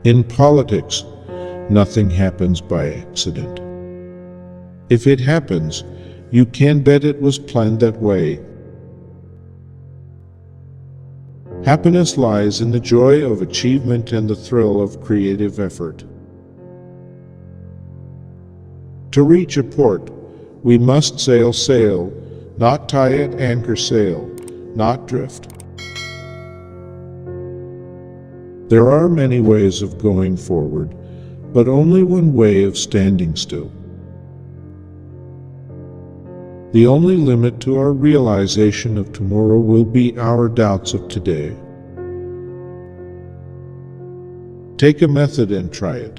In politics, nothing happens by accident. If it happens, you can bet it was planned that way. Happiness lies in the joy of achievement and the thrill of creative effort. To reach a port, we must sail, not tie at anchor sail, not drift. There are many ways of going forward, but only one way of standing still. The only limit to our realization of tomorrow will be our doubts of today. Take a method and try it.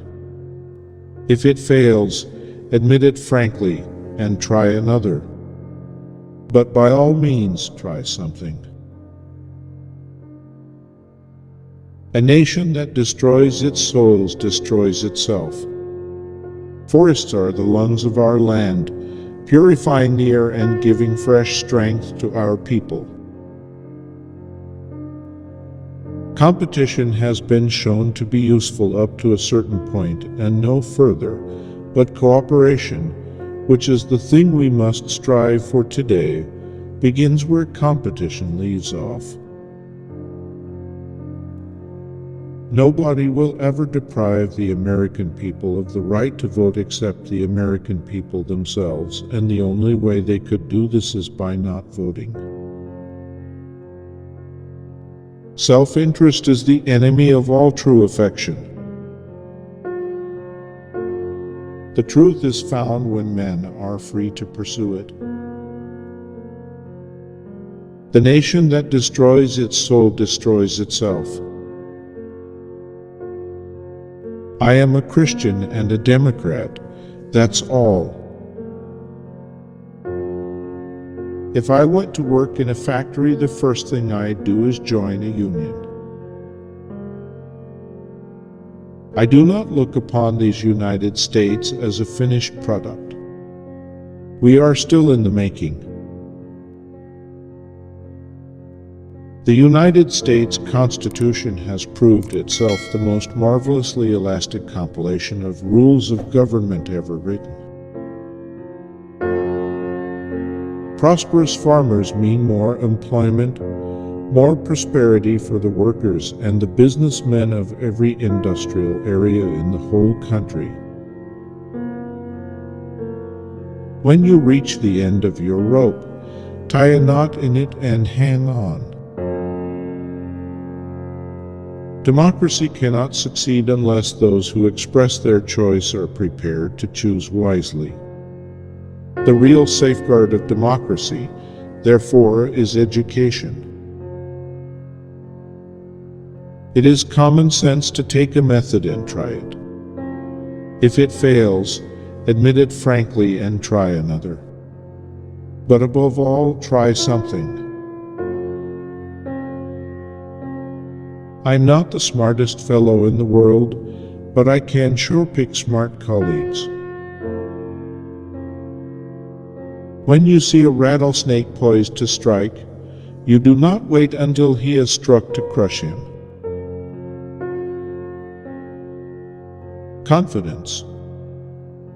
If it fails, admit it frankly and try another. But by all means, try something. A nation that destroys its soils destroys itself. Forests are the lungs of our land, purifying the air and giving fresh strength to our people. Competition has been shown to be useful up to a certain point and no further, but cooperation, which is the thing we must strive for today, begins where competition leaves off. Nobody will ever deprive the American people of the right to vote except the American people themselves, and the only way they could do this is by not voting. Self-interest is the enemy of all true affection. The truth is found when men are free to pursue it. The nation that destroys its soul destroys itself. I am a Christian and a Democrat, that's all. If I went to work in a factory, the first thing I'd do is join a union. I do not look upon these United States as a finished product. We are still in the making. The United States Constitution has proved itself the most marvelously elastic compilation of rules of government ever written. Prosperous farmers mean more employment, more prosperity for the workers and the businessmen of every industrial area in the whole country. When you reach the end of your rope, tie a knot in it and hang on. Democracy cannot succeed unless those who express their choice are prepared to choose wisely. The real safeguard of democracy, therefore, is education. It is common sense to take a method and try it. If it fails, admit it frankly and try another. But above all, try something. I'm not the smartest fellow in the world, but I can sure pick smart colleagues. When you see a rattlesnake poised to strike, you do not wait until he has struck to crush him. Confidence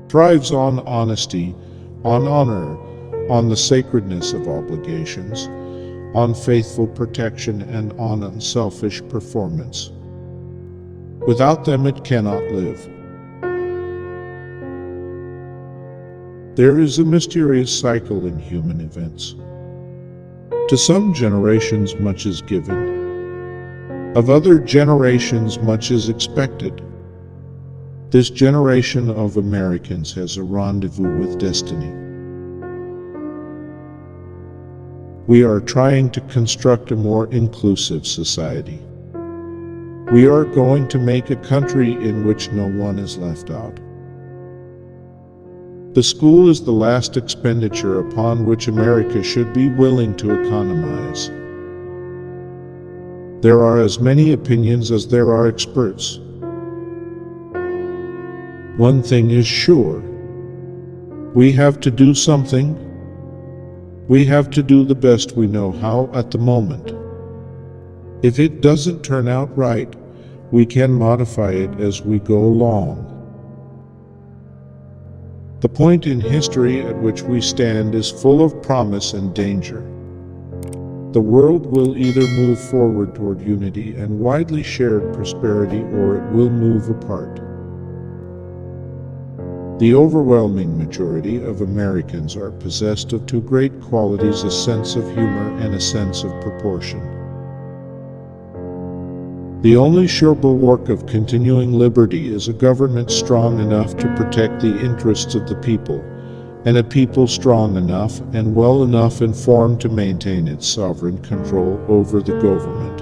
thrives on honesty, on honor, on the sacredness of obligations, on faithful protection, and on unselfish performance. Without them it cannot live. There is a mysterious cycle in human events. To some generations much is given. Of other generations much is expected. This generation of Americans has a rendezvous with destiny. We are trying to construct a more inclusive society. We are going to make a country in which no one is left out. The school is the last expenditure upon which America should be willing to economize. There are as many opinions as there are experts. One thing is sure. We have to do something. We have to do the best we know how at the moment. If it doesn't turn out right, We can modify it as we go along. The point in history at which we stand is full of promise and danger. The world will either move forward toward unity and widely shared prosperity, or it will move apart. The overwhelming majority of Americans are possessed of two great qualities: a sense of humor and a sense of proportion. The only sure bulwark of continuing liberty is a government strong enough to protect the interests of the people, and a people strong enough and well enough informed to maintain its sovereign control over the government.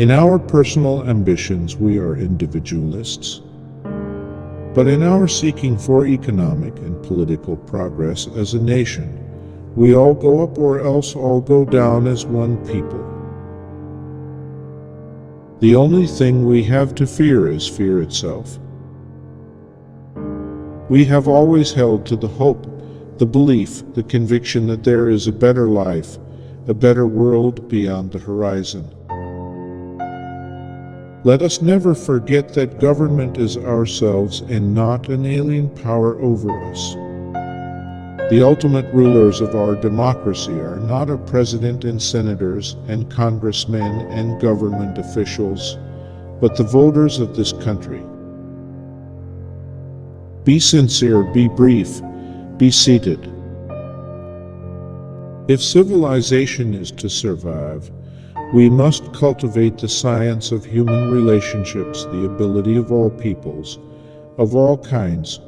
In our personal ambitions, we are individualists. But in our seeking for economic and political progress as a nation, we all go up or else all go down as one people. The only thing we have to fear is fear itself. We have always held to the hope, the belief, the conviction that there is a better life, a better world beyond the horizon. Let us never forget that government is ourselves and not an alien power over us. The ultimate rulers of our democracy are not a president and senators and congressmen and government officials, but the voters of this country. Be sincere, be brief, be seated. If civilization is to survive, we must cultivate the science of human relationships, the ability of all peoples, of all kinds,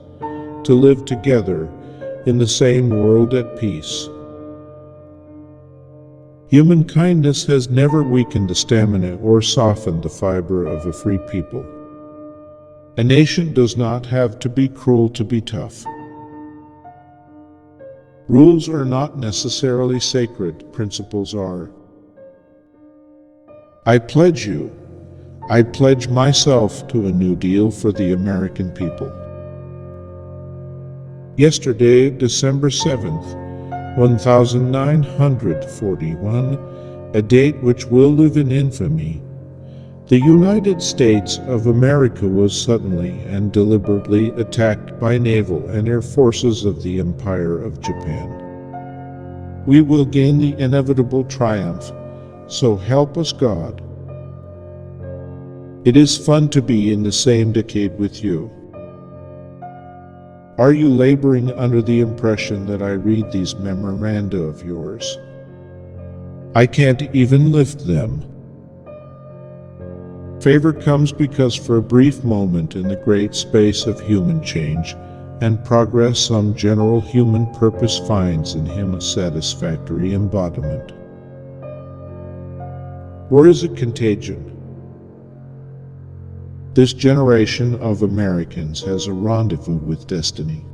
to live together in the same world at peace. Human kindness has never weakened the stamina or softened the fiber of a free people. A nation does not have to be cruel to be tough. Rules are not necessarily sacred, principles are. I pledge myself to a new deal for the American people. Yesterday, December 7th, 1941, a date which will live in infamy, the United States of America was suddenly and deliberately attacked by naval and air forces of the Empire of Japan. We will gain the inevitable triumph, so help us God. It is fun to be in the same decade with you. Are you laboring under the impression that I read these memoranda of yours? I can't even lift them. Favor comes because for a brief moment in the great space of human change and progress, some general human purpose finds in him a satisfactory embodiment. Or is it contagion? This generation of Americans has a rendezvous with destiny.